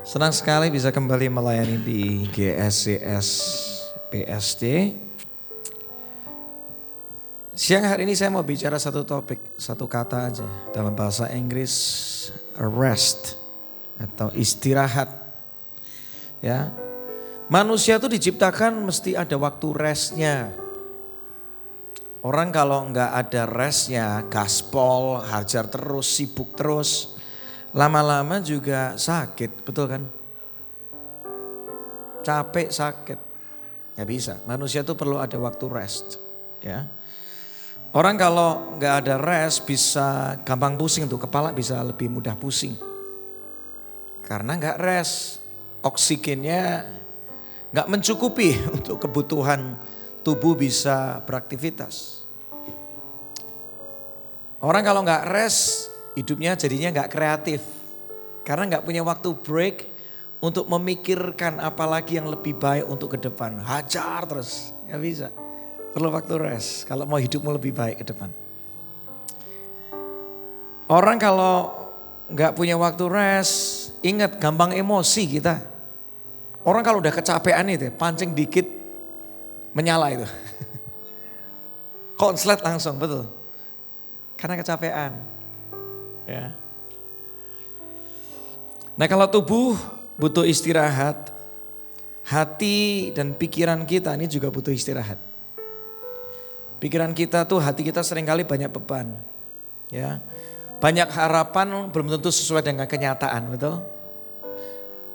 Senang sekali bisa kembali melayani di GSCS PSD. Siang hari ini saya mau bicara satu topik, satu kata aja dalam bahasa Inggris, rest atau istirahat. Ya, manusia itu diciptakan mesti ada waktu restnya. Orang kalau nggak ada restnya, gaspol, hajar terus, sibuk terus, lama-lama juga sakit, betul kan? Capek, sakit, nggak bisa. Manusia itu perlu ada waktu rest, ya. Orang kalau nggak ada rest bisa gampang pusing tuh, kepala bisa lebih mudah pusing. Karena nggak rest, oksigennya nggak mencukupi untuk kebutuhan tubuh bisa beraktivitas. Orang kalau nggak rest, hidupnya jadinya nggak kreatif. Karena nggak punya waktu break untuk memikirkan apalagi yang lebih baik untuk ke depan. Hajar terus, nggak bisa. Perlu waktu rest kalau mau hidupmu lebih baik ke depan. Orang kalau nggak punya waktu rest, ingat gampang emosi kita. Orang kalau udah kecapean itu pancing dikit menyala itu. Konslet langsung, betul. Karena kecapean. Ya. Nah kalau tubuh butuh istirahat, hati dan pikiran kita ini juga butuh istirahat. Pikiran kita tuh, hati kita seringkali banyak beban. Ya. Banyak harapan belum tentu sesuai dengan kenyataan, betul?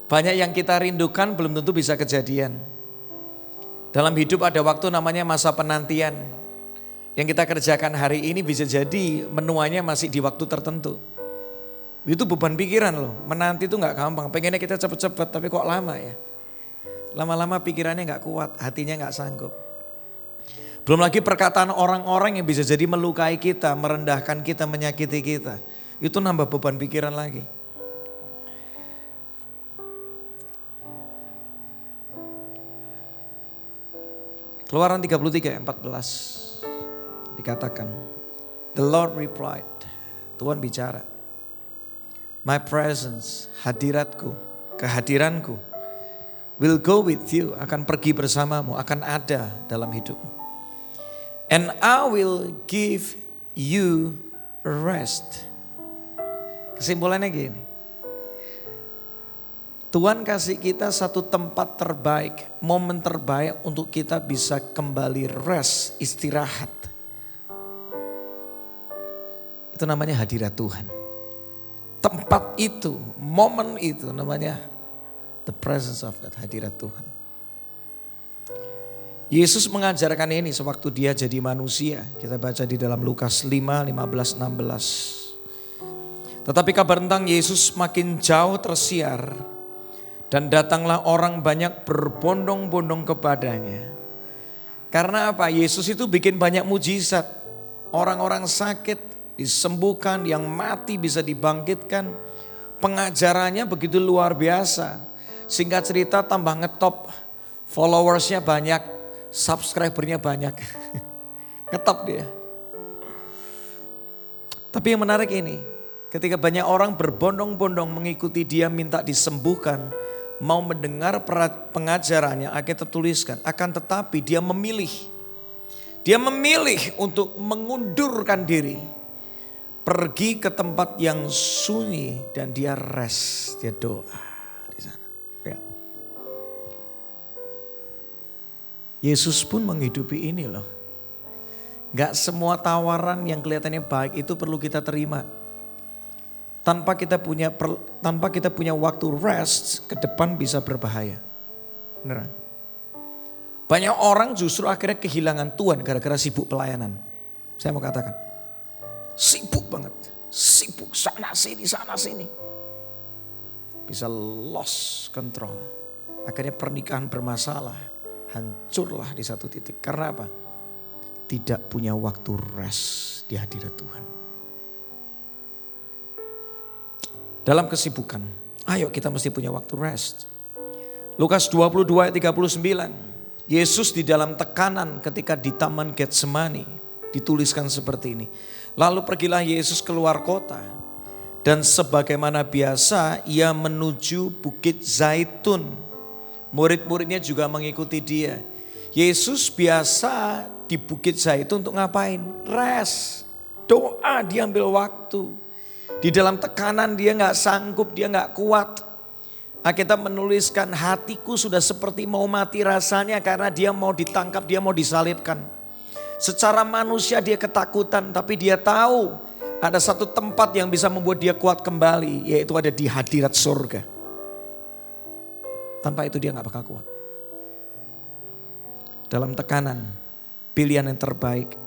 Banyak yang kita rindukan belum tentu bisa kejadian. Dalam hidup ada waktu namanya masa penantian. Yang kita kerjakan hari ini bisa jadi menuanya masih di waktu tertentu. Itu beban pikiran loh, menanti itu gak gampang. Pengennya kita cepet-cepet tapi kok lama ya. Lama-lama pikirannya gak kuat, hatinya gak sanggup. Belum lagi perkataan orang-orang yang bisa jadi melukai kita, merendahkan kita, menyakiti kita. Itu nambah beban pikiran lagi. Keluaran 33 ayat 14 dikatakan, the Lord replied, Tuhan bicara, my presence, hadiratku, kehadiranku, will go with you, akan pergi bersamamu, akan ada dalam hidupmu. And I will give you rest. Kesimpulannya gini, Tuhan kasih kita satu tempat terbaik, momen terbaik untuk kita bisa kembali rest, istirahat. Itu namanya hadirat Tuhan. Tempat itu, momen itu namanya the presence of God, hadirat Tuhan. Yesus mengajarkan ini sewaktu dia jadi manusia. Kita baca di dalam Lukas 5, 15, 16. Tetapi kabar tentang Yesus makin jauh tersiar. Dan datanglah orang banyak berbondong-bondong kepadanya. Karena apa? Yesus itu bikin banyak mujizat. Orang-orang sakit disembuhkan, yang mati bisa dibangkitkan. Pengajarannya begitu luar biasa. Singkat cerita tambah ngetop, followersnya banyak, subscribernya banyak. Ngetop dia. Tapi yang menarik ini, ketika banyak orang berbondong-bondong mengikuti dia minta disembuhkan, mau mendengar pengajarannya, akhirnya tertuliskan. Akan tetapi dia memilih. Dia memilih untuk mengundurkan diri. Pergi ke tempat yang sunyi dan dia rest, dia doa di sana. Ya. Yesus pun menghidupi ini loh. Gak semua tawaran yang kelihatannya baik itu perlu kita terima. Tanpa kita punya waktu rest, ke depan bisa berbahaya. Beneran. Banyak orang justru akhirnya kehilangan Tuhan gara-gara sibuk pelayanan. Saya mau katakan. Sibuk banget, sibuk sana sini. Bisa lost control. Akhirnya pernikahan bermasalah, hancurlah di satu titik. Karena apa? Tidak punya waktu rest di hadirat Tuhan. Dalam kesibukan, ayo kita mesti punya waktu rest. Lukas 22 ayat 39, Yesus di dalam tekanan ketika di Taman Getsemani, dituliskan seperti ini. Lalu pergilah Yesus keluar kota Dan sebagaimana biasa ia menuju Bukit Zaitun. Murid-muridnya juga mengikuti dia. Yesus biasa di Bukit Zaitun untuk ngapain? Rest, doa, dia ambil waktu. Di dalam tekanan dia gak sanggup, dia gak kuat. Alkitab menuliskan hatiku sudah seperti mau mati rasanya karena dia mau ditangkap, dia mau disalibkan. Secara manusia dia ketakutan, tapi dia tahu ada satu tempat yang bisa membuat dia kuat kembali, yaitu ada di hadirat surga. Tanpa itu dia gak bakal kuat. Dalam tekanan, pilihan yang terbaik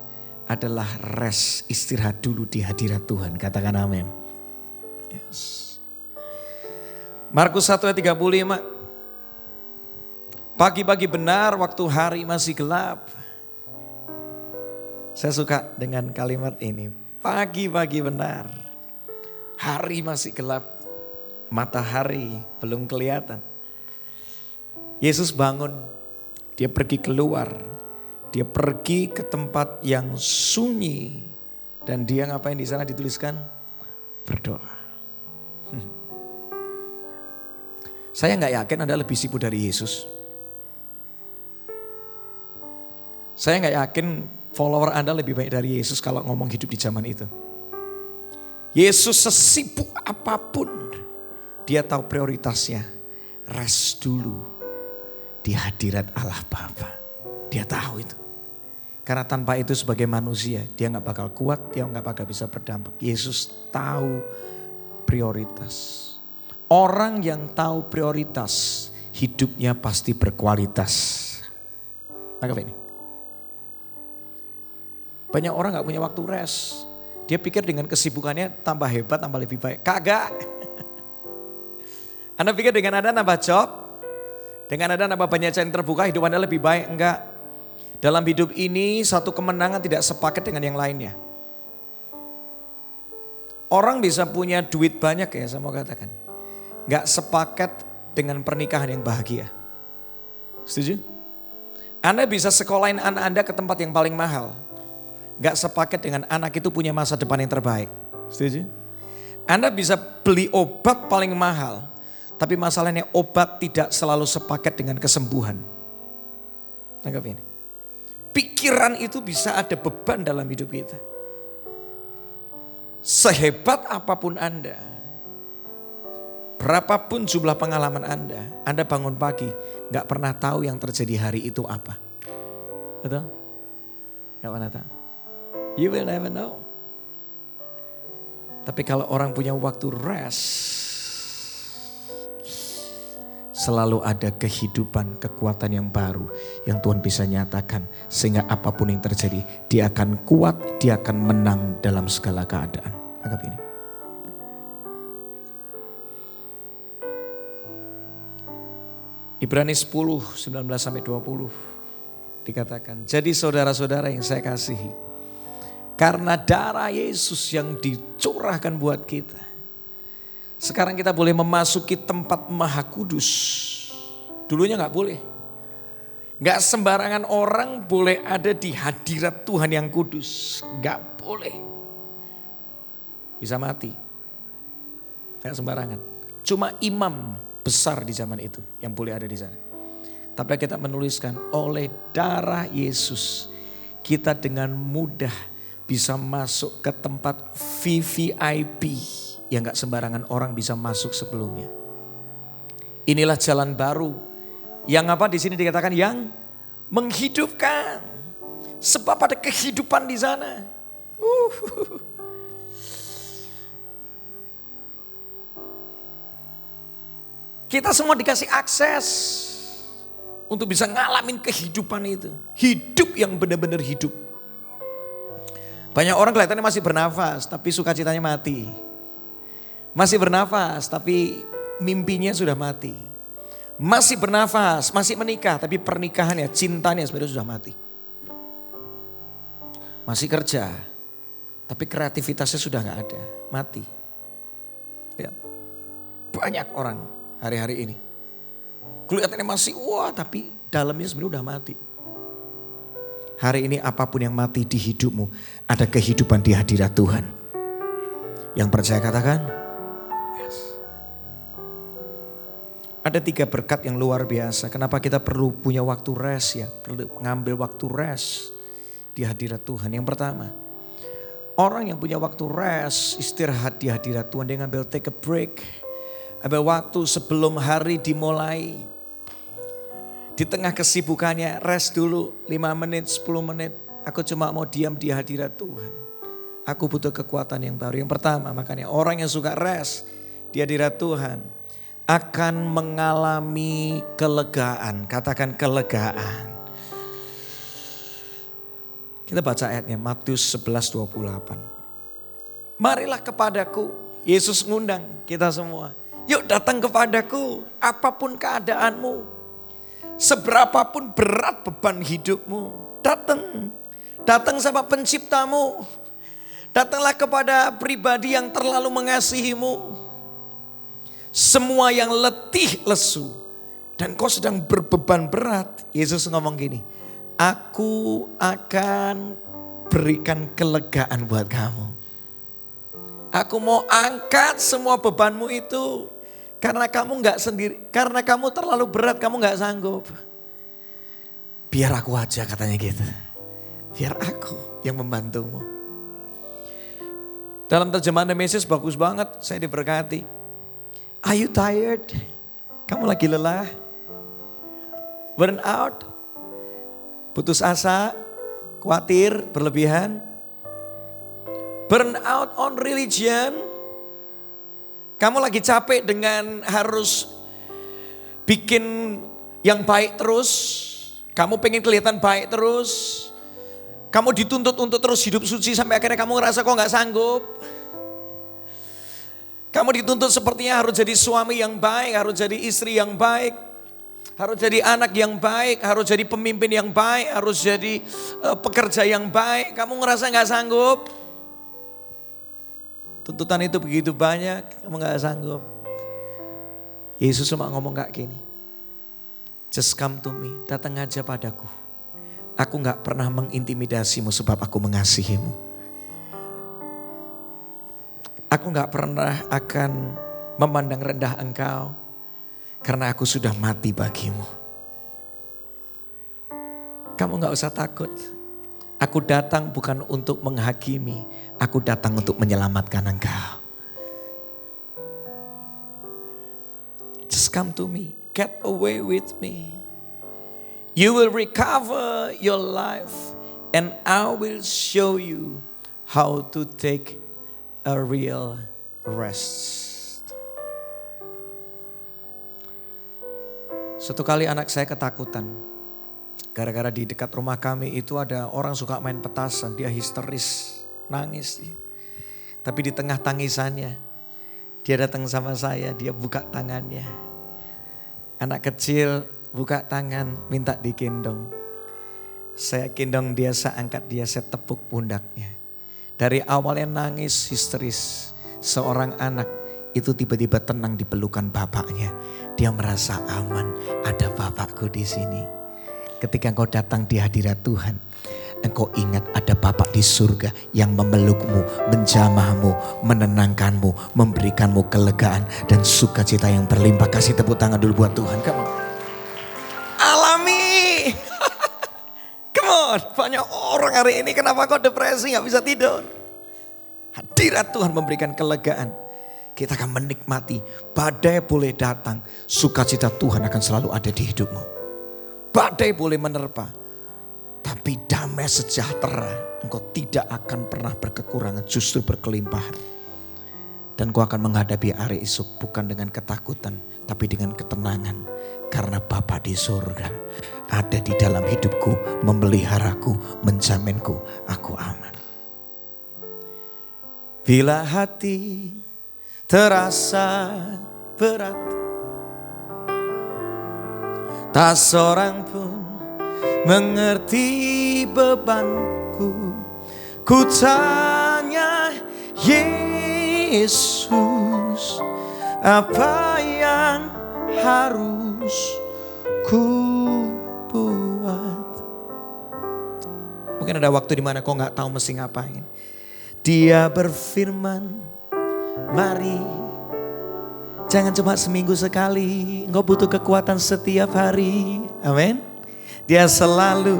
adalah rest, istirahat dulu di hadirat Tuhan. Katakan amin. Yes. Markus 1 ayat 35. Pagi-pagi benar waktu hari masih gelap. Saya suka dengan kalimat ini. Pagi-pagi benar. Hari masih gelap. Matahari belum kelihatan. Yesus bangun. Dia pergi keluar. Dia pergi ke tempat yang sunyi. Dan dia ngapain di sana dituliskan? Berdoa. Saya gak yakin Anda lebih sibuk dari Yesus. Saya gak yakin follower Anda lebih baik dari Yesus kalau ngomong hidup di zaman itu. Yesus sesibuk apapun, dia tahu prioritasnya. Rest dulu di hadirat Allah Bapa. Dia tahu itu. Karena tanpa itu sebagai manusia, dia gak bakal kuat, dia gak bakal bisa berdampak. Yesus tahu prioritas. Orang yang tahu prioritas, hidupnya pasti berkualitas. Tangkap ini. Banyak orang gak punya waktu rest. Dia pikir dengan kesibukannya tambah hebat, tambah lebih baik. Kagak. Anda pikir dengan Anda nambah job, dengan Anda nambah banyak channel terbuka, hidup Anda lebih baik? Enggak. Dalam hidup ini satu kemenangan tidak sepaket dengan yang lainnya. Orang bisa punya duit banyak ya, saya mau katakan. Gak sepaket dengan pernikahan yang bahagia. Setuju? Anda bisa sekolahin anak Anda ke tempat yang paling mahal. Gak sepaket dengan anak itu punya masa depan yang terbaik. Setuju? Anda bisa beli obat paling mahal. Tapi masalahnya obat tidak selalu sepaket dengan kesembuhan. Tangkap ini. Pikiran itu bisa ada beban dalam hidup kita. Sehebat apapun Anda, berapapun jumlah pengalaman Anda bangun pagi gak pernah tahu yang terjadi hari itu apa. Betul? Gak pernah tahu. You will never know. Tapi kalau orang punya waktu rest, selalu ada kehidupan, kekuatan yang baru yang Tuhan bisa nyatakan. Sehingga apapun yang terjadi, dia akan kuat, dia akan menang dalam segala keadaan. Anggap ini. Ibrani 10, 19-20 dikatakan. Jadi saudara-saudara yang saya kasihi, karena darah Yesus yang dicurahkan buat kita, sekarang kita boleh memasuki tempat maha kudus. Dulunya gak boleh. Gak sembarangan orang boleh ada di hadirat Tuhan yang kudus. Gak boleh. Bisa mati. Gak sembarangan. Cuma imam besar di zaman itu yang boleh ada di sana. Tapi kita menuliskan oleh darah Yesus kita dengan mudah bisa masuk ke tempat VVIP yang gak sembarangan orang bisa masuk sebelumnya. Inilah jalan baru yang apa di sini dikatakan yang menghidupkan. Sebab ada kehidupan di sana. Kita semua dikasih akses untuk bisa ngalamin kehidupan itu. Hidup yang benar-benar hidup. Banyak orang kelihatannya masih bernafas tapi sukacitanya mati. Masih bernafas tapi mimpinya sudah mati. Masih bernafas, masih menikah tapi pernikahannya, cintanya sebenarnya sudah mati. Masih kerja tapi kreativitasnya sudah gak ada, mati. Ya. Banyak orang hari-hari ini. Kelihatannya masih wah tapi dalamnya sebenarnya udah mati. Hari ini apapun yang mati di hidupmu, ada kehidupan di hadirat Tuhan. Yang percaya katakan Ada 3 berkat yang luar biasa. Kenapa kita perlu punya waktu rest ya. Perlu mengambil waktu rest di hadirat Tuhan. Yang pertama, orang yang punya waktu rest, istirahat di hadirat Tuhan. Dia ngambil take a break. Ambil waktu sebelum hari dimulai. Di tengah kesibukannya rest dulu 5 menit, 10 menit. Aku cuma mau diam di hadirat Tuhan. Aku butuh kekuatan yang baru. Yang pertama, makanya orang yang suka rest di hadirat Tuhan akan mengalami kelegaan. Katakan kelegaan. Kita baca ayatnya Matius 11:28. Marilah kepadaku, Yesus ngundang kita semua. Yuk datang kepadaku, apapun keadaanmu. Seberapapun berat beban hidupmu. Datang. Datang sama penciptamu. Datanglah kepada pribadi yang terlalu mengasihimu. Semua yang letih lesu dan kau sedang berbeban berat. Yesus ngomong gini, aku akan berikan kelegaan buat kamu. Aku mau angkat semua bebanmu itu. Karena kamu gak sendiri, karena kamu terlalu berat, kamu gak sanggup. Biar aku aja katanya gitu. Biar aku yang membantumu. Dalam terjemahan The Message bagus banget, saya diberkati. Are you tired? Kamu lagi lelah? Burn out? Putus asa? Khawatir? Berlebihan? Burn out on religion? Kamu lagi capek dengan harus bikin yang baik terus? Kamu pengen kelihatan baik terus? Kamu dituntut untuk terus hidup suci sampai akhirnya kamu ngerasa kok gak sanggup? Kamu dituntut sepertinya harus jadi suami yang baik, harus jadi istri yang baik, harus jadi anak yang baik, harus jadi pemimpin yang baik, harus jadi pekerja yang baik. Kamu ngerasa gak sanggup? Tuntutan itu begitu banyak, kamu gak sanggup. Yesus cuma ngomong gak gini. Just come to me, datang aja padaku. Aku gak pernah mengintimidasimu sebab aku mengasihimu. Aku gak pernah akan memandang rendah engkau karena aku sudah mati bagimu. Kamu gak usah takut. Aku datang bukan untuk menghakimi, aku datang untuk menyelamatkan engkau. Just come to me, get away with me. You will recover your life and I will show you how to take a real rest. Suatu kali anak saya ketakutan. Gara-gara di dekat rumah kami itu ada orang suka main petasan. Dia histeris, nangis. Tapi di tengah tangisannya, dia datang sama saya, dia buka tangannya. Anak kecil buka tangan, minta digendong. Saya gendong dia, saya angkat dia, saya tepuk pundaknya. Dari awalnya nangis histeris, seorang anak itu tiba-tiba tenang di pelukan bapaknya. Dia merasa aman, ada bapakku di sini. Ketika engkau datang di hadirat Tuhan, engkau ingat ada Bapak di surga yang memelukmu, menjamahmu, menenangkanmu, memberikanmu kelegaan dan sukacita yang berlimpah. Kasih tepuk tangan dulu buat Tuhan. Come on. Alami. Come on. Banyak orang hari ini kenapa kok depresi gak bisa tidur. Hadirat Tuhan memberikan kelegaan. Kita akan menikmati. Badai boleh datang, sukacita Tuhan akan selalu ada di hidupmu. Badai boleh menerpa, tapi damai sejahtera engkau tidak akan pernah berkekurangan, justru berkelimpahan. Dan kau akan menghadapi hari esok bukan dengan ketakutan, tapi dengan ketenangan. Karena Bapa di surga ada di dalam hidupku, memeliharaku, menjaminku, aku aman. Bila hati terasa berat, tak seorang pun mengerti bebanku. Ku tanya Yesus, apa yang harus ku buat? Mungkin ada waktu di mana kau nggak tahu mesti ngapain. Dia berfirman, mari Jangan cuma seminggu sekali, engkau butuh kekuatan setiap hari. Amin. Dia selalu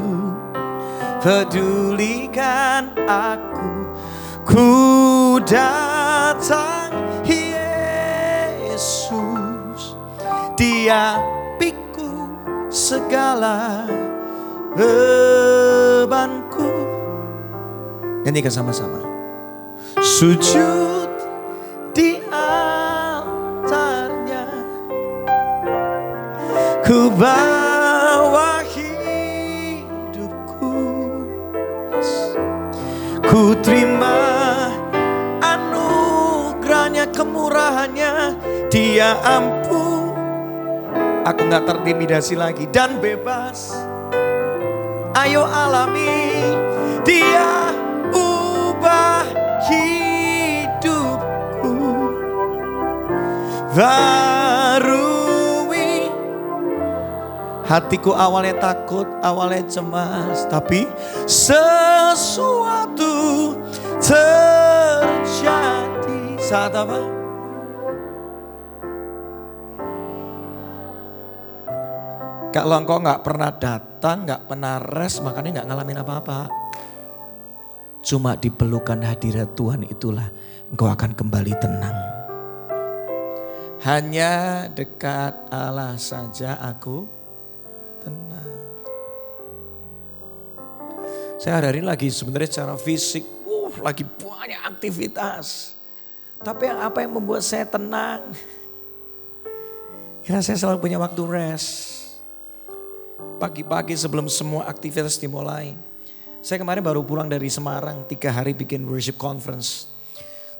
pedulikan aku. Ku datang Yesus, Dia pikul segala bebanku. Nyanyikan sama-sama. Sujud di altarnya, ku bawa hidupku, ku terima anugerahnya, kemurahannya. Dia ampuh, aku gak terintimidasi lagi dan bebas. Ayo alami, Dia ubah hidupku, barui hatiku. Awalnya takut, awalnya cemas, tapi sesuatu terjadi. Saat apa? Kalau engkau gak pernah datang, gak pernah rest, makanya gak ngalamin apa-apa. Cuma di pelukan hadirat Tuhan itulah engkau akan kembali tenang. Hanya dekat Allah saja aku tenang. Saya hari ini lagi sebenarnya secara fisik, lagi banyak aktivitas. Tapi apa yang membuat saya tenang? Karena saya selalu punya waktu rest. Pagi-pagi sebelum semua aktivitas dimulai. Saya kemarin baru pulang dari Semarang, 3 hari bikin worship conference.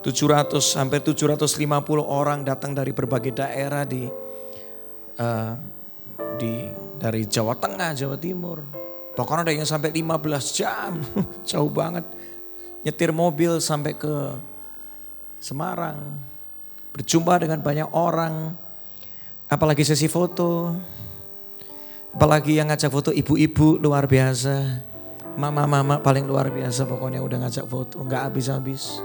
700 hampir 750 orang datang dari berbagai daerah dari Jawa Tengah, Jawa Timur. Bahkan ada yang sampai 15 jam, jauh banget. Nyetir mobil sampai ke Semarang. Berjumpa dengan banyak orang, apalagi sesi foto. Apalagi yang ngajak foto ibu-ibu luar biasa. Mama-mama paling luar biasa pokoknya udah ngajak foto. Gak habis-habis.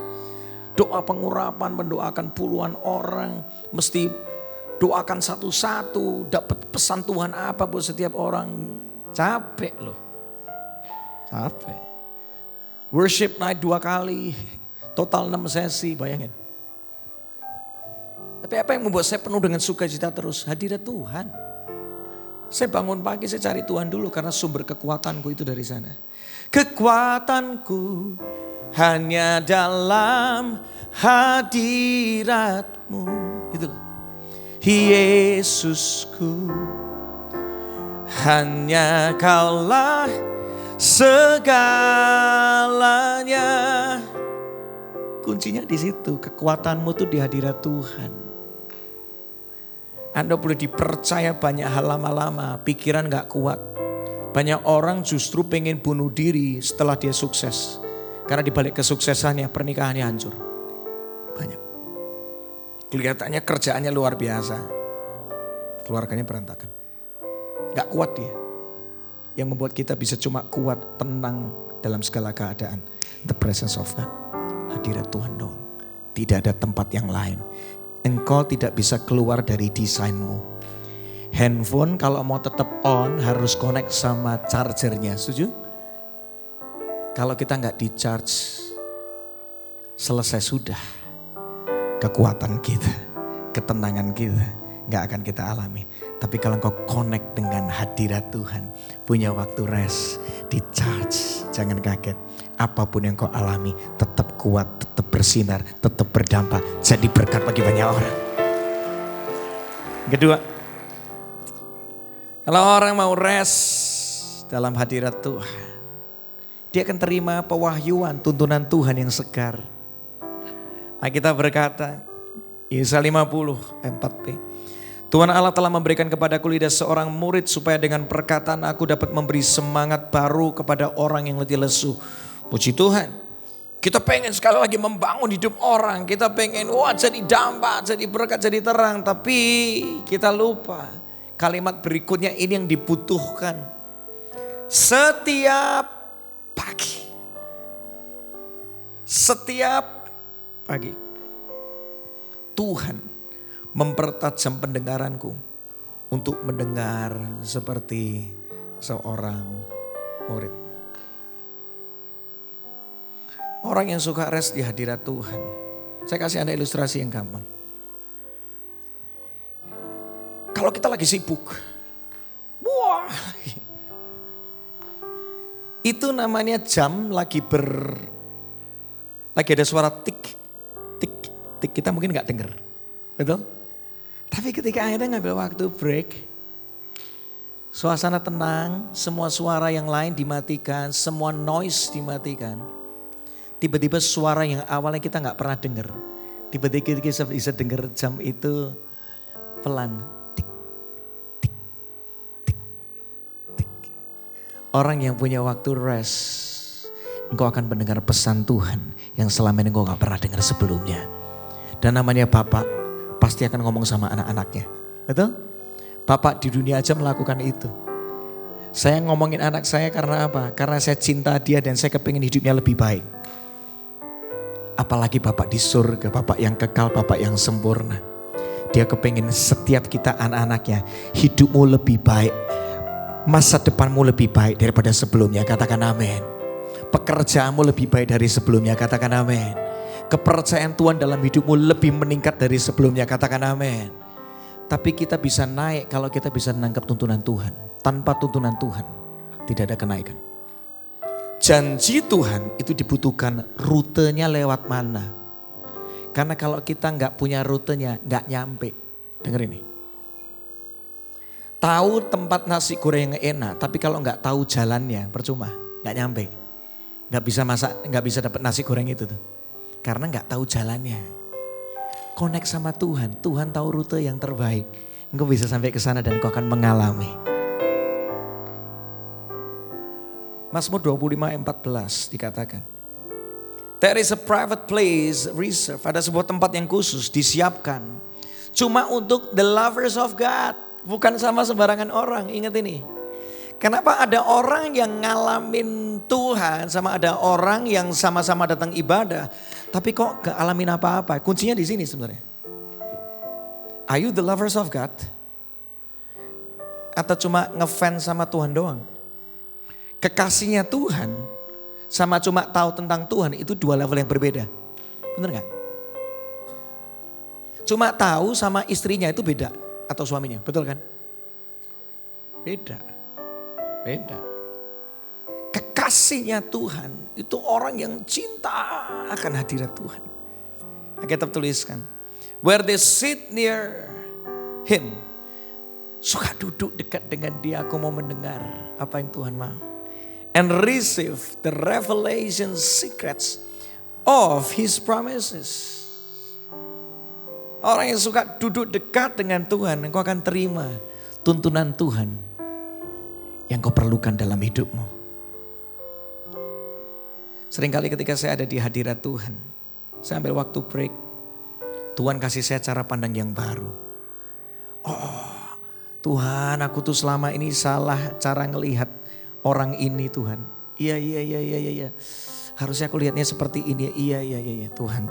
Doa pengurapan mendoakan puluhan orang. Mesti doakan satu-satu. Dapat pesan Tuhan apa buat setiap orang. Capek loh. Capek. Worship night 2 kali. Total 6 sesi, bayangin. Tapi apa yang membuat saya penuh dengan sukacita terus? Hadirat Tuhan. Saya bangun pagi, saya cari Tuhan dulu karena sumber kekuatanku itu dari sana. Kekuatanku hanya dalam hadirat-Mu. Itulah. Yesusku, hanya Kaulah segalanya. Kuncinya di situ, kekuatanmu tuh di hadirat Tuhan. Anda boleh dipercaya banyak hal lama-lama, pikiran gak kuat. Banyak orang justru pengen bunuh diri setelah dia sukses. Karena dibalik kesuksesannya pernikahannya hancur. Banyak. Kelihatannya kerjaannya luar biasa. Keluarganya berantakan. Gak kuat dia. Yang membuat kita bisa cuma kuat, tenang dalam segala keadaan. The presence of God. Hadirat Tuhan dong. Tidak ada tempat yang lain. Engkau tidak bisa keluar dari desainmu. Handphone kalau mau tetap on harus connect sama chargernya, setuju? Kalau kita nggak di charge, selesai sudah. Kekuatan kita, ketenangan kita nggak akan kita alami. Tapi kalau engkau connect dengan hadirat Tuhan, punya waktu rest, di charge, jangan kaget. Apapun yang kau alami tetap kuat, tetap bersinar, tetap berdampak. Jadi berkat bagi banyak orang. Kedua, kalau orang mau rest dalam hadirat Tuhan, dia akan terima pewahyuan, tuntunan Tuhan yang segar. Alkitab berkata, Yesaya 50, 4b. Tuhan Allah telah memberikan kepadaku lidah seorang murid supaya dengan perkataan aku dapat memberi semangat baru kepada orang yang letih lesu. Puji Tuhan. Kita pengen sekali lagi membangun hidup orang. Kita pengen jadi dampak, jadi berkat, jadi terang. Tapi kita lupa kalimat berikutnya ini yang dibutuhkan. Setiap pagi. Setiap pagi. Tuhan mempertajam pendengaranku untuk mendengar seperti seorang murid. Orang yang suka rest di hadirat Tuhan. Saya kasih Anda ilustrasi yang gampang. Kalau kita lagi sibuk, wah, itu namanya jam lagi ada suara tik, tik, tik. Kita mungkin nggak dengar, betul? Tapi ketika Anda ngambil waktu break, suasana tenang, semua suara yang lain dimatikan, semua noise dimatikan. Tiba-tiba suara yang awalnya kita nggak pernah dengar, tiba-tiba kita bisa dengar jam itu pelan. Orang yang punya waktu rest, engkau akan mendengar pesan Tuhan yang selama ini engkau gak pernah dengar sebelumnya. Dan namanya Bapak pasti akan ngomong sama anak-anaknya. Betul? Bapak di dunia aja melakukan itu. Saya ngomongin anak saya karena apa? Karena saya cinta dia dan saya kepingin hidupnya lebih baik. Apalagi Bapak di surga, Bapak yang kekal, Bapak yang sempurna. Dia kepingin setiap kita anak-anaknya hidupmu lebih baik. Masa depanmu lebih baik daripada sebelumnya, katakan amin. Pekerjaanmu lebih baik dari sebelumnya, katakan amin. Kepercayaan Tuhan dalam hidupmu lebih meningkat dari sebelumnya, katakan amin. Tapi kita bisa naik kalau kita bisa menangkap tuntunan Tuhan. Tanpa tuntunan Tuhan tidak ada kenaikan. Janji Tuhan itu dibutuhkan rutenya lewat mana. Karena kalau kita nggak punya rutenya nggak nyampe. Dengar ini. Tahu tempat nasi goreng yang enak, tapi kalau nggak tahu jalannya percuma, nggak nyampe, nggak bisa masak, nggak bisa dapat nasi goreng itu tuh, karena nggak tahu jalannya. Connect sama Tuhan, Tuhan tahu rute yang terbaik, engkau bisa sampai ke sana dan engkau akan mengalami. Mazmur 25:14 dikatakan, there is a private place reserved, ada sebuah tempat yang khusus disiapkan, cuma untuk the lovers of God. Bukan sama sembarangan orang, ingat ini. Kenapa ada orang yang ngalamin Tuhan sama ada orang yang sama-sama datang ibadah. Tapi kok gak alamin apa-apa, kuncinya di sini sebenarnya. Are you the lovers of God? Atau cuma ngefans sama Tuhan doang? Kekasihnya Tuhan sama cuma tahu tentang Tuhan itu dua level yang berbeda. Bener gak? Cuma tahu sama istrinya itu beda. Atau suaminya, betul kan? Beda. Kekasihnya Tuhan itu orang yang cinta akan hadirat Tuhan. Alkitab tuliskan, where they sit near him, suka duduk dekat dengan dia, aku mau mendengar apa yang Tuhan mau. And receive the revelation secrets of his promises. Orang yang suka duduk dekat dengan Tuhan, engkau akan terima tuntunan Tuhan yang kau perlukan dalam hidupmu. Seringkali ketika saya ada di hadirat Tuhan, saya ambil waktu break, Tuhan kasih saya cara pandang yang baru. Oh Tuhan, aku tuh selama ini salah cara ngelihat orang ini Tuhan. Iya. Harusnya aku lihatnya seperti ini. Iya Tuhan,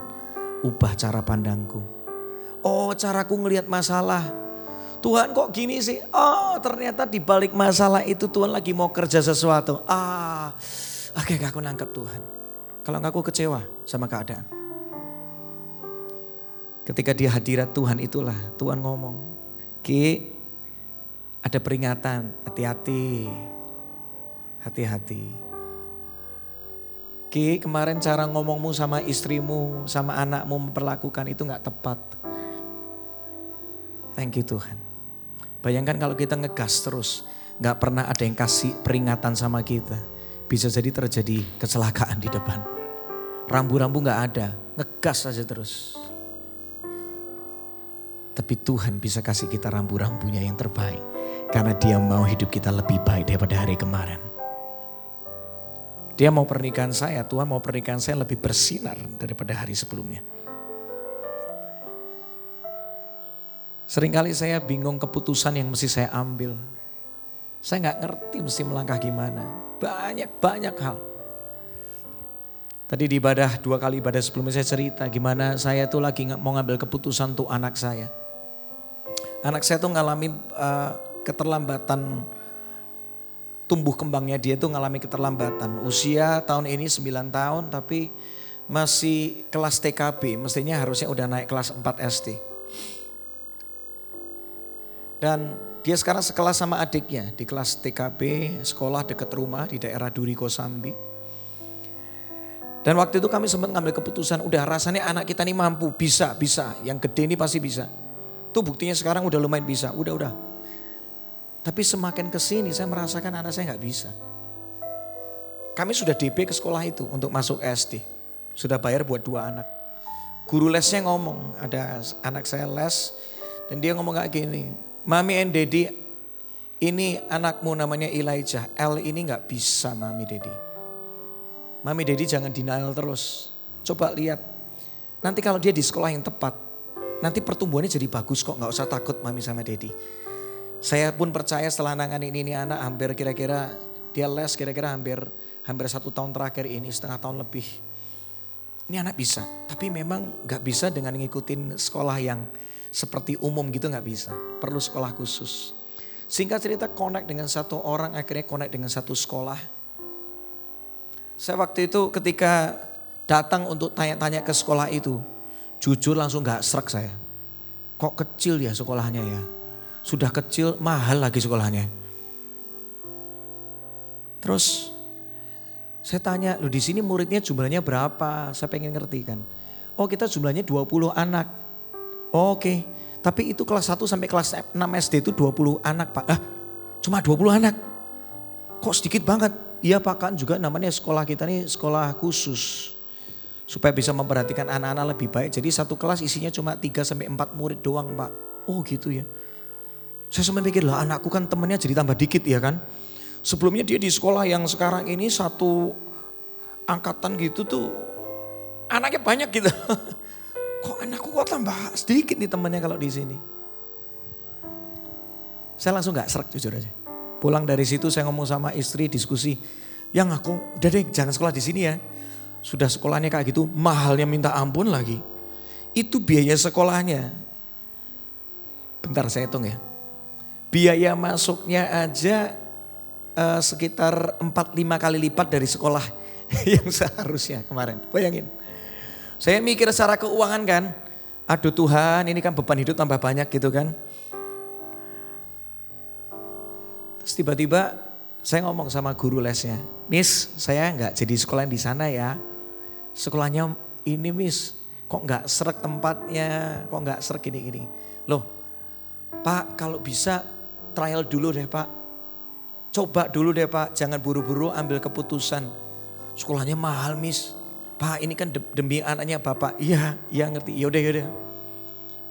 ubah cara pandangku. Oh caraku ngelihat masalah, Tuhan kok gini sih? Oh ternyata di balik masalah itu Tuhan lagi mau kerja sesuatu. Oke, aku nangkep Tuhan. Kalau enggak aku kecewa sama keadaan. Ketika di hadirat Tuhan itulah Tuhan ngomong, Ki ada peringatan, hati-hati. Ki kemarin cara ngomongmu sama istrimu, sama anakmu memperlakukan itu gak tepat. Thank you Tuhan. Bayangkan kalau kita ngegas terus, gak pernah ada yang kasih peringatan sama kita. Bisa jadi terjadi kecelakaan di depan. Rambu-rambu gak ada, ngegas aja terus. Tapi Tuhan bisa kasih kita rambu-rambunya yang terbaik. Karena dia mau hidup kita lebih baik daripada hari kemarin. Dia mau pernikahan saya, Tuhan mau pernikahan saya lebih bersinar daripada hari sebelumnya. Seringkali saya bingung keputusan yang mesti saya ambil. Saya gak ngerti mesti melangkah gimana. Banyak hal. Tadi di ibadah, 2 kali ibadah sebelumnya saya cerita gimana saya tuh lagi mau ngambil keputusan untuk anak saya. Anak saya tuh ngalami keterlambatan tumbuh kembangnya, dia tuh ngalami keterlambatan. Usia tahun ini 9 tahun tapi masih kelas TKB, mestinya harusnya udah naik kelas 4 SD. Dan dia sekarang sekelas sama adiknya di kelas TKB, sekolah dekat rumah di daerah Duri Kosambi. Dan waktu itu kami sempat ngambil keputusan, udah rasanya anak kita ini mampu, bisa. Yang gede ini pasti bisa. Tuh buktinya sekarang udah lumayan bisa, udah. Tapi semakin kesini saya merasakan anak saya gak bisa. Kami sudah DP ke sekolah itu untuk masuk SD. Sudah bayar buat 2 anak. Guru lesnya ngomong, ada anak saya les dan dia ngomong kayak gini, Mami and Daddy, ini anakmu namanya Elijah, L ini gak bisa Mami Daddy. Mami Daddy jangan denial terus, coba lihat. Nanti kalau dia di sekolah yang tepat, nanti pertumbuhannya jadi bagus kok, gak usah takut Mami sama Daddy. Saya pun percaya setelah nangani ini anak hampir kira-kira, dia les kira-kira hampir 1 tahun terakhir ini, setengah tahun lebih. Ini anak bisa, tapi memang gak bisa dengan ngikutin sekolah yang seperti umum gitu gak bisa. Perlu sekolah khusus. Singkat cerita connect dengan satu orang, akhirnya connect dengan satu sekolah. Saya waktu itu ketika datang untuk tanya-tanya ke sekolah itu, jujur langsung gak srek saya. Kok kecil ya sekolahnya ya? Sudah kecil, mahal lagi sekolahnya. Terus saya tanya, loh di sini muridnya jumlahnya berapa? Saya pengen ngerti kan. Oh kita jumlahnya 20 anak. Oh, oke. Tapi itu kelas 1 sampai kelas 6 SD itu 20 anak Pak. Cuma 20 anak. Kok sedikit banget? Iya Pak, kan juga namanya sekolah kita ini sekolah khusus. Supaya bisa memperhatikan anak-anak lebih baik. Jadi satu kelas isinya cuma 3 sampai 4 murid doang Pak. Oh gitu ya. Saya sempat mikir lah anakku kan temennya jadi tambah dikit ya kan. Sebelumnya dia di sekolah yang sekarang ini satu angkatan gitu tuh anaknya banyak gitu. Kok anakku kok tambah sedikit nih temannya kalau di sini. Saya langsung gak srek jujur aja. Pulang dari situ saya ngomong sama istri diskusi. Yang aku udah deh jangan sekolah di sini ya. Sudah sekolahnya kayak gitu mahalnya minta ampun lagi. Itu biaya sekolahnya. Bentar saya hitung ya. Biaya masuknya aja sekitar 4-5 kali lipat dari sekolah yang seharusnya kemarin. Bayangin. Saya mikir secara keuangan kan. Aduh Tuhan ini kan beban hidup tambah banyak gitu kan. Terus tiba-tiba saya ngomong sama guru lesnya. Miss saya gak jadi sekolah di sana ya. Sekolahnya ini Miss. Kok gak srek tempatnya. Kok gak srek gini-gini. Loh Pak kalau bisa trial dulu deh Pak. Coba dulu deh Pak, jangan buru-buru ambil keputusan. Sekolahnya mahal Miss. Pak ini kan demi anaknya Bapak. Iya ngerti. Yaudah.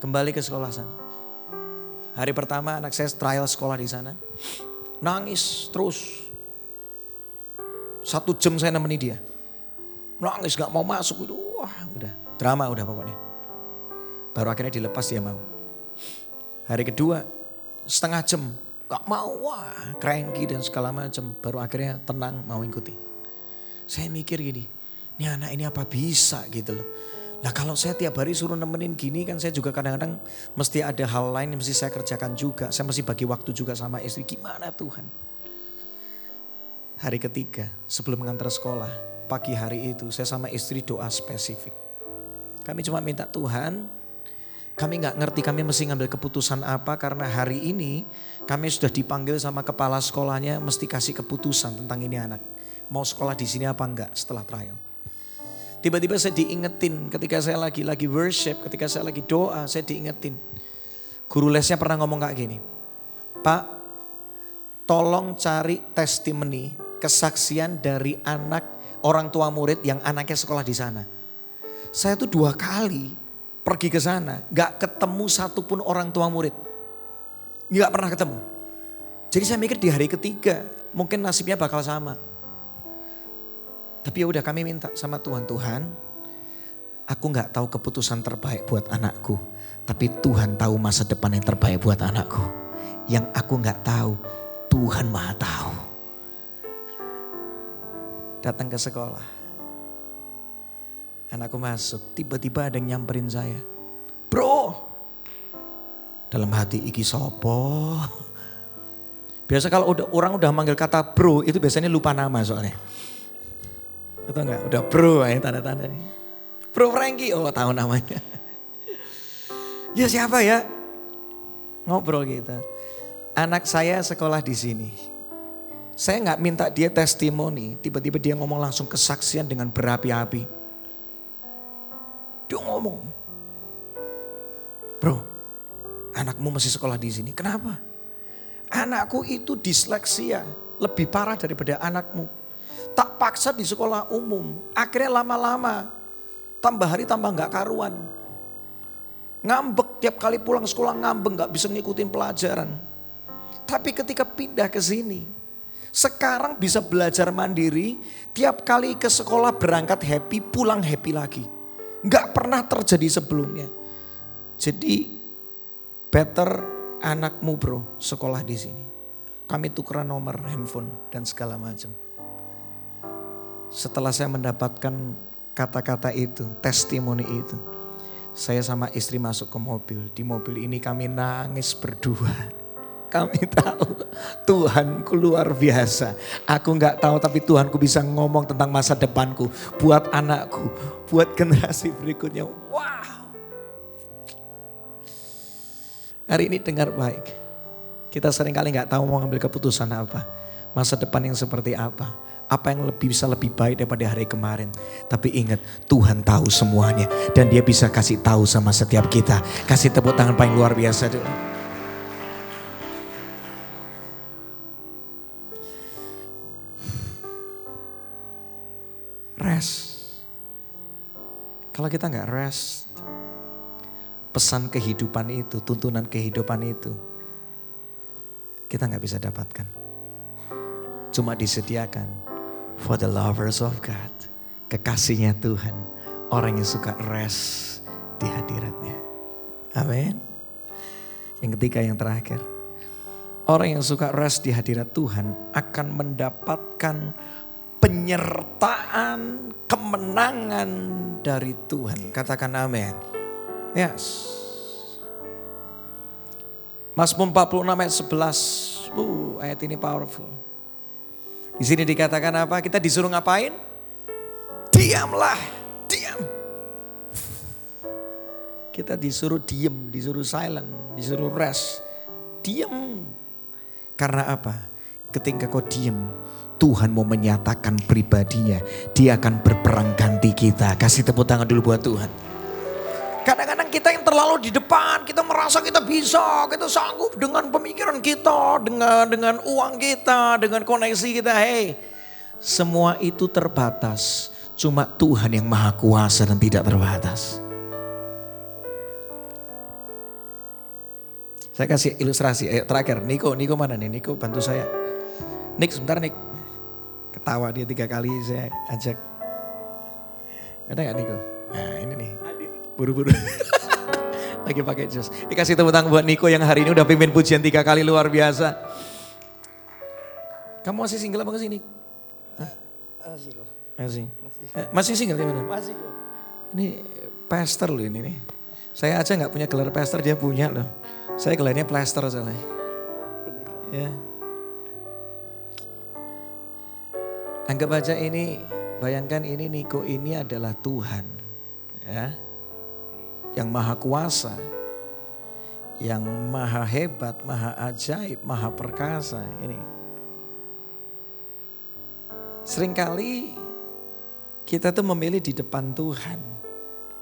Kembali ke sekolah sana. Hari pertama anak saya trial sekolah di sana. Nangis terus. 1 jam saya nemeni dia. Nangis gak mau masuk. Wah udah drama udah pokoknya. Baru akhirnya dilepas dia mau. Hari kedua setengah jam. Gak mau, wah cranky dan segala macam. Baru akhirnya tenang mau ikuti. Saya mikir gini, ini anak ini apa bisa gitu loh. Nah kalau saya tiap hari suruh nemenin gini kan saya juga kadang-kadang mesti ada hal lain yang mesti saya kerjakan juga. Saya mesti bagi waktu juga sama istri, gimana Tuhan. Hari ketiga sebelum mengantar sekolah, pagi hari itu saya sama istri doa spesifik. Kami cuma minta Tuhan, kami gak ngerti kami mesti ngambil keputusan apa karena hari ini kami sudah dipanggil sama kepala sekolahnya mesti kasih keputusan tentang ini anak. Mau sekolah di sini apa enggak setelah trial. Tiba-tiba saya diingetin ketika saya lagi worship, ketika saya lagi doa saya diingetin. Guru lesnya pernah ngomong kayak gini. Pak tolong cari testimoni, kesaksian dari anak orang tua murid yang anaknya sekolah di sana. Saya tuh 2 kali pergi ke sana, gak ketemu satupun orang tua murid. Gak pernah ketemu. Jadi saya mikir di hari ketiga mungkin nasibnya bakal sama. Tapi ya udah kami minta sama Tuhan, aku gak tahu keputusan terbaik buat anakku. Tapi Tuhan tahu masa depan yang terbaik buat anakku. Yang aku gak tahu, Tuhan Maha tahu. Datang ke sekolah. Anakku masuk, tiba-tiba ada yang nyamperin saya. Bro, Dalam hati iki sopo. Biasa kalau orang udah manggil kata bro itu biasanya lupa nama soalnya. Itu enggak, udah bro ya tanda-tanda nih. Bro Frankie, oh tahu namanya. Ya siapa ya? Ngobrol gitu. Anak saya sekolah di sini. Saya nggak minta dia testimoni, tiba-tiba dia ngomong langsung kesaksian dengan berapi-api. Dia ngomong, bro, anakmu masih sekolah di sini. Kenapa? Anakku itu disleksia, lebih parah daripada anakmu. Tak paksa di sekolah umum, akhirnya lama-lama, tambah hari tambah nggak karuan. Ngambek tiap kali pulang sekolah ngambek, nggak bisa ngikutin pelajaran. Tapi ketika pindah ke sini, sekarang bisa belajar mandiri, tiap kali ke sekolah berangkat happy, pulang happy lagi. Nggak pernah terjadi sebelumnya. Jadi better anakmu bro sekolah di sini. Kami tukeran nomor handphone dan segala macam. Setelah saya mendapatkan kata-kata itu, testimoni itu, saya sama istri masuk ke mobil. Di mobil ini kami nangis berdua. Kami tahu Tuhanku luar biasa. Aku nggak tahu tapi Tuhanku bisa ngomong tentang masa depanku. Buat anakku, buat generasi berikutnya. Wow. Hari ini dengar baik. Kita seringkali nggak tahu mau ngambil keputusan apa. Masa depan yang seperti apa. Apa yang bisa lebih baik daripada hari kemarin. Tapi ingat Tuhan tahu semuanya. Dan dia bisa kasih tahu sama setiap kita. Kasih tepuk tangan paling luar biasa dulu. Rest. Kalau kita nggak rest, pesan kehidupan itu, tuntunan kehidupan itu, kita nggak bisa dapatkan. Cuma disediakan for the lovers of God, kekasihnya Tuhan, orang yang suka rest di hadiratnya. Amin. Yang ketiga, yang terakhir, orang yang suka rest di hadirat Tuhan akan mendapatkan penyertaan kemenangan dari Tuhan. Katakan amin. Yes. Mazmur 46 ayat 11. Ayat ini powerful. Di sini dikatakan apa? Kita disuruh ngapain? Diamlah, diam. Kita disuruh diam, disuruh silent, disuruh rest. Diam. Karena apa? Ketika kau diam, Tuhan mau menyatakan pribadinya. Dia akan berperang ganti kita. Kasih tepuk tangan dulu buat Tuhan. Kadang-kadang kita yang terlalu di depan, kita merasa kita bisa, kita sanggup dengan pemikiran kita, dengan uang kita, dengan koneksi kita. Hey, semua itu terbatas. Cuma Tuhan yang maha kuasa dan tidak terbatas. Saya kasih ilustrasi terakhir. Niko mana nih? Niko bantu saya. Nik sebentar Nik. Ketawa dia 3 kali saya ajak. Ada gak Niko? Nah ini nih. Buru-buru. Lagi pakai jus. Dikasih tepuk tangan buat Niko yang hari ini udah pimpin pujian 3 kali luar biasa. Kamu masih single apa kesini? Masih kok. Masih single di mana? Masih kok. Ini pastor loh ini nih. Saya aja gak punya gelar pastor, dia punya loh. Saya gelarnya plaster soalnya. Ya. Anggap aja ini, bayangkan ini Niko ini adalah Tuhan. Ya. Yang maha kuasa. Yang maha hebat, maha ajaib, maha perkasa. Ini. Seringkali kita tuh memilih di depan Tuhan.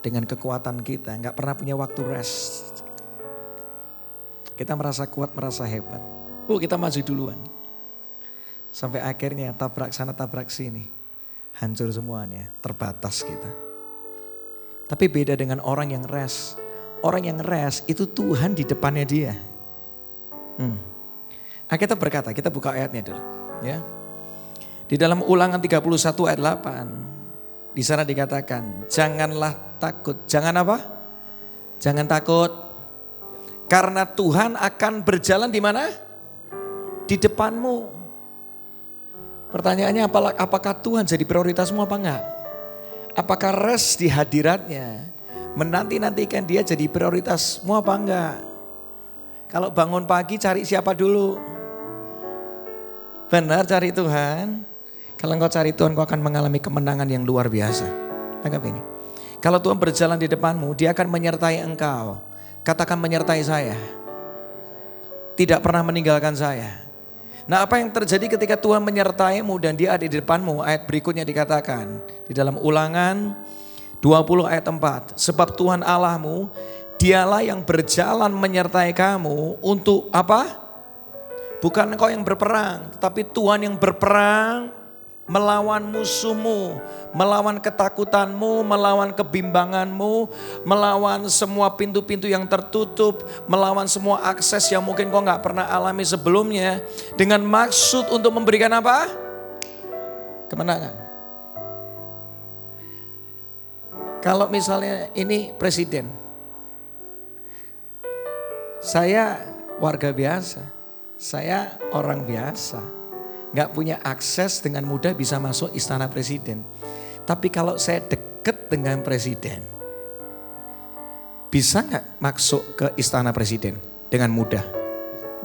Dengan kekuatan kita, gak pernah punya waktu rest. Kita merasa kuat, merasa hebat. Kita maju duluan. Sampai akhirnya tabrak sana tabrak sini. Hancur semuanya, terbatas kita. Tapi beda dengan orang yang rest. Orang yang rest itu Tuhan di depannya dia. Kita berkata, kita buka ayatnya dulu. Ya. Di dalam Ulangan 31 ayat 8. Di sana dikatakan, janganlah takut. Jangan apa? Jangan takut. Karena Tuhan akan berjalan di mana? Di depanmu. Pertanyaannya apakah Tuhan jadi prioritasmu apa enggak? Apakah rest di hadiratnya menanti-nantikan dia jadi prioritasmu apa enggak? Kalau bangun pagi cari siapa dulu? Benar, cari Tuhan. Kalau engkau cari Tuhan, engkau akan mengalami kemenangan yang luar biasa. Anggap ini. Kalau Tuhan berjalan di depanmu, Dia akan menyertai engkau. Katakan menyertai saya. Tidak pernah meninggalkan saya. Nah, apa yang terjadi ketika Tuhan menyertaimu dan Dia ada di depanmu? Ayat berikutnya dikatakan di dalam Ulangan 20 ayat 4. Sebab Tuhan Allahmu, Dialah yang berjalan menyertai kamu untuk apa? Bukan engkau yang berperang, tetapi Tuhan yang berperang melawan musuhmu, melawan ketakutanmu, melawan kebimbanganmu, melawan semua pintu-pintu yang tertutup, melawan semua akses yang mungkin kau gak pernah alami sebelumnya. Dengan maksud untuk memberikan apa? Kemenangan. Kalau misalnya ini presiden, saya warga biasa. Saya orang biasa, gak punya akses dengan mudah bisa masuk istana presiden. Tapi kalau saya deket dengan presiden, bisa gak masuk ke istana presiden dengan mudah?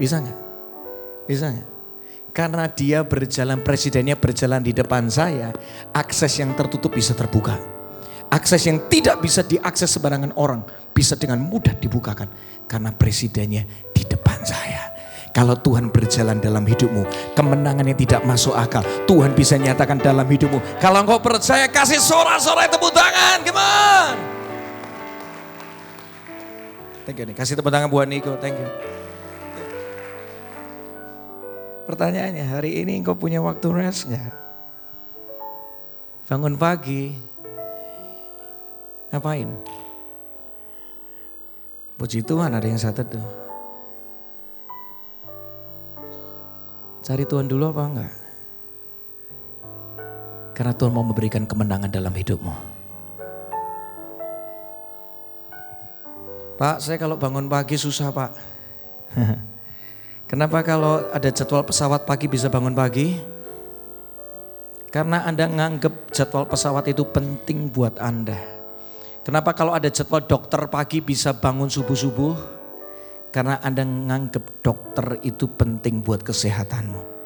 Bisa gak? Bisa gak? Karena dia berjalan, presidennya berjalan di depan saya, akses yang tertutup bisa terbuka. Akses yang tidak bisa diakses sembarangan orang, bisa dengan mudah dibukakan. Karena presidennya di depan saya. Kalau Tuhan berjalan dalam hidupmu, kemenangan yang tidak masuk akal, Tuhan bisa nyatakan dalam hidupmu. Kalau engkau percaya, kasih sorak-sorai tepuk tangan, come on. Thank you nih, kasih tepuk tangan buat Niko, thank you. Pertanyaannya, hari ini engkau punya waktu rest gak? Bangun pagi, ngapain? Puji Tuhan ada yang satu tuh. Cari Tuhan dulu apa enggak? Karena Tuhan mau memberikan kemenangan dalam hidupmu. Pak, saya kalau bangun pagi susah Pak. Kenapa kalau ada jadwal pesawat pagi bisa bangun pagi? Karena Anda nganggep jadwal pesawat itu penting buat Anda. Kenapa kalau ada jadwal dokter pagi bisa bangun subuh-subuh? Karena Anda nganggep dokter itu penting buat kesehatanmu.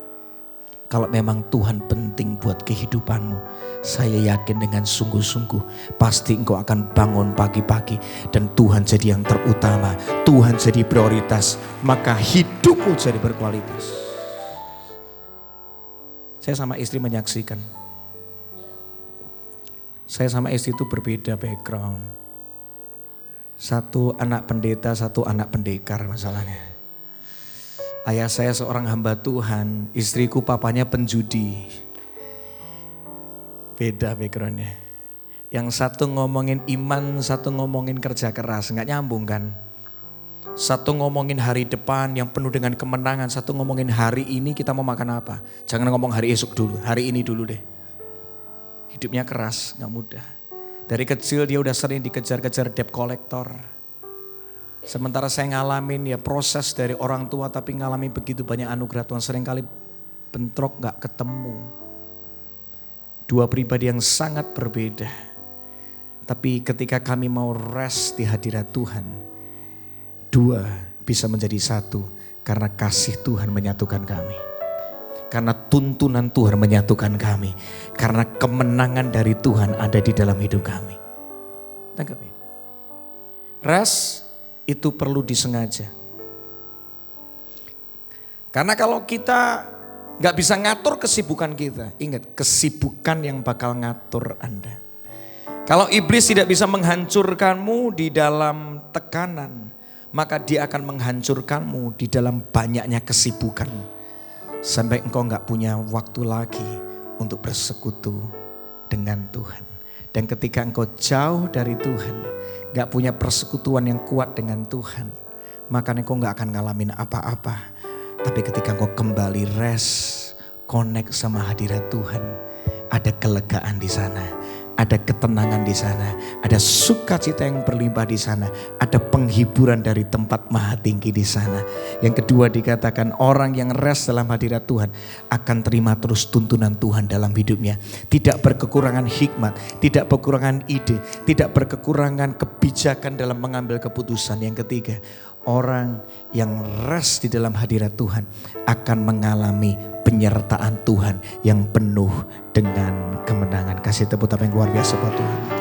Kalau memang Tuhan penting buat kehidupanmu, saya yakin dengan sungguh-sungguh pasti engkau akan bangun pagi-pagi dan Tuhan jadi yang terutama, Tuhan jadi prioritas, maka hidupmu jadi berkualitas. Saya sama istri menyaksikan. Saya sama istri itu berbeda background. Satu anak pendeta, satu anak pendekar masalahnya. Ayah saya seorang hamba Tuhan, istriku papanya penjudi. Beda backgroundnya. Yang satu ngomongin iman, satu ngomongin kerja keras, gak nyambung kan. Satu ngomongin hari depan yang penuh dengan kemenangan, satu ngomongin hari ini kita mau makan apa. Jangan ngomong hari esok dulu, hari ini dulu deh. Hidupnya keras, gak mudah. Dari kecil dia udah sering dikejar-kejar debt collector. Sementara saya ngalamin ya proses dari orang tua tapi ngalamin begitu banyak anugerah Tuhan. Seringkali bentrok gak ketemu. Dua pribadi yang sangat berbeda. Tapi ketika kami mau rest di hadirat Tuhan, dua bisa menjadi satu karena kasih Tuhan menyatukan kami. Karena tuntunan Tuhan menyatukan kami. Karena kemenangan dari Tuhan ada di dalam hidup kami. Tangkap ini. Rest itu perlu disengaja. Karena kalau kita gak bisa ngatur kesibukan kita. Ingat, kesibukan yang bakal ngatur Anda. Kalau iblis tidak bisa menghancurkanmu di dalam tekanan, maka dia akan menghancurkanmu di dalam banyaknya kesibukan. Sampai engkau gak punya waktu lagi untuk bersekutu dengan Tuhan. Dan ketika engkau jauh dari Tuhan, gak punya persekutuan yang kuat dengan Tuhan, maka engkau gak akan ngalamin apa-apa. Tapi ketika engkau kembali rest, connect sama hadirat Tuhan, ada kelegaan di sana. Ada ketenangan di sana, ada sukacita yang berlimpah di sana, ada penghiburan dari tempat maha tinggi di sana. Yang kedua dikatakan orang yang rest dalam hadirat Tuhan akan terima terus tuntunan Tuhan dalam hidupnya. Tidak berkekurangan hikmat, tidak berkekurangan ide, tidak berkekurangan kebijakan dalam mengambil keputusan. Yang ketiga, orang yang rest di dalam hadirat Tuhan akan mengalami penyertaan Tuhan yang penuh dengan kemenangan. Kasih tepuk tangan yang luar biasa buat Tuhan.